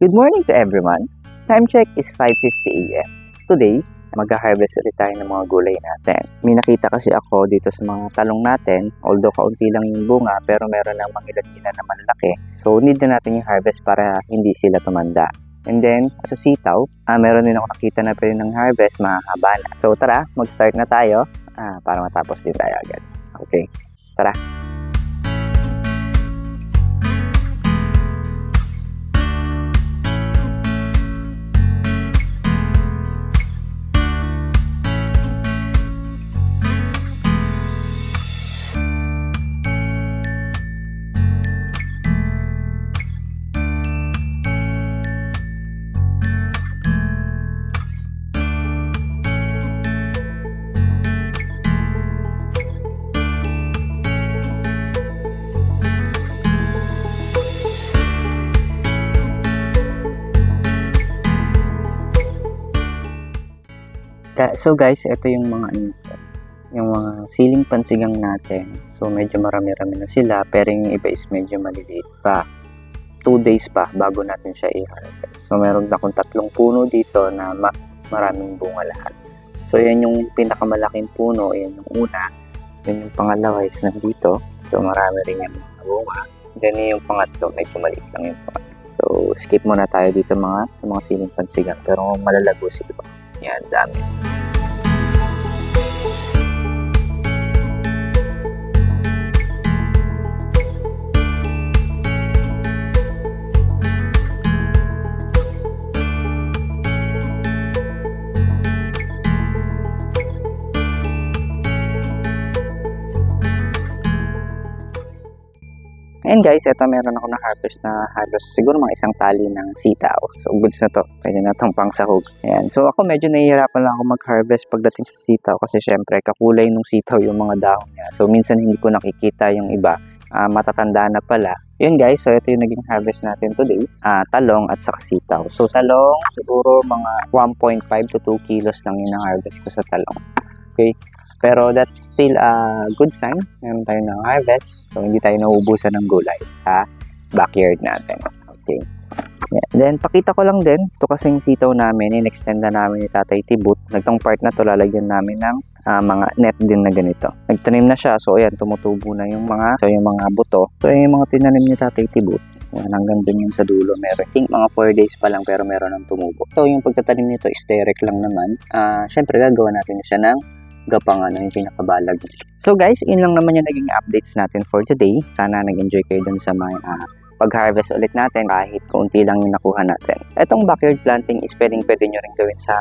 Good morning to everyone. Time check is 5:50 AM. Today, mag-harvest ulit tayo ng mga gulay natin. May nakita kasi ako dito sa mga talong natin, although kaunti lang yung bunga, pero meron ng mga ilan na malaki. So, need na natin yung harvest para hindi sila tumanda. And then, sa sitaw, meron din ako nakita na pwede ng harvest, mahaba na. So, tara, mag-start na tayo para matapos din tayo agad. Okay, tara. So guys, ito yung mga siling pansigang natin. So medyo marami-rami na sila, pero yung iba is medyo maliliit pa. 2 days pa bago natin siya i-harvest. So meron akong 3 puno dito na maraming bunga lahat. So yan yung pinakamalaking puno, yan yung una. Yan yung pangalawa is nandito. So marami rin yung mga bunga. Then yung pangatlo, medyo maliit lang yung pangatlo. So skip muna tayo dito sa mga siling pansigang, pero malalago sila. Yan, dami. And guys, ito meron ako na-harvest na halos siguro mga isang tali ng sitaw. So goods na to. Pwede na itong pang sahog. Ayan. So ako medyo nahihirapan lang ako mag-harvest pagdating sa sitaw kasi syempre kakulay ng sitaw yung mga dahon niya. So minsan hindi ko nakikita yung iba. Matatanda na pala. Yun guys, so ito yung naging harvest natin today. Talong at saka sitaw. So talong, siguro mga 1.5 to 2 kilos lang yung na-harvest ko sa talong. Okay. Pero that's still a good sign. Meron tayo ng harvest. So, hindi tayo nauubusan ng gulay sa backyard natin. Okay. Yeah. Then, pakita ko lang din. Ito kasing sitaw namin. In-extend na namin ni Tatay Tibut. Nagtong part na to lalagyan namin ng mga net din na ganito. Nagtanim na siya. So, ayan, tumutubo na yung mga buto. So, yung mga tinanim ni Tatay Tibut. Yan, hanggang dun yung sa dulo. Meron, I think mga 4 days pa lang pero meron ng tumubo. So, yung pagtatanim nito is direct lang naman. Syempre, gagawa natin siya ng gapangan yung pinakabalag. So guys, yun lang naman yung naging updates natin for today. Sana nag-enjoy kayo dun sa mga pag-harvest ulit natin kahit kaunti lang yung nakuha natin. Etong backyard planting is pwede nyo rin gawin sa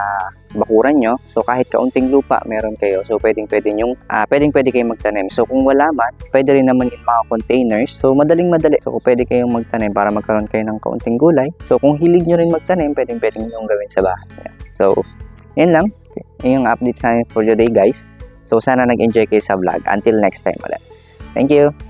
bakuran nyo. So kahit kaunting lupa meron kayo. So pwede kayong magtanim. So kung wala man, pwede rin naman yung mga containers. So madali. So pwede kayong magtanim para magkaroon kayo ng kaunting gulay. So kung hilig nyo rin magtanim, pwede nyo gawin sa bahay. So yun lang. Yung update natin for today guys. So sana nag-enjoy kayo sa vlog. Until next time ulit. Thank you!